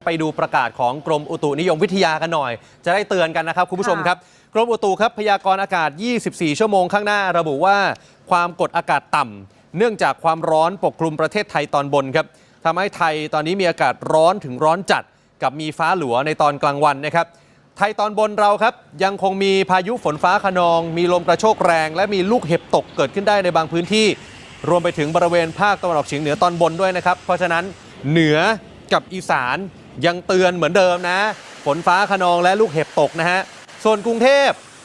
ไปดูประกาศของกรมอุตุนิยมวิทยากันหน่อยจะได้เตือนกันนะครับคุณผู้ชมครับกรมอุตุครับพยากรณ์อากาศ24ชั่วโมงข้างหน้าระบุว่าความกดอากาศต่ำเนื่องจากความร้อนปกคลุมประเทศไทยตอนบนครับทำให้ไทยตอนนี้มีอากาศร้อนถึงร้อนจัดกับมีฟ้าหลัวในตอนกลางวันนะครับไทยตอนบนเราครับยังคงมีพายุฝนฟ้าคะนองมีลมกระโชกแรงและมีลูกเห็บตกเกิดขึ้นได้ในบางพื้นที่รวมไปถึงบริเวณภาคตะวันออกเฉียงเหนือตอนบนด้วยนะครับเพราะฉะนั้นเหนือกับอีสานยังเตือนเหมือนเดิมนะฝนฟ้าคะนองและลูกเห็บตกนะฮะส่วนกรุงเทพ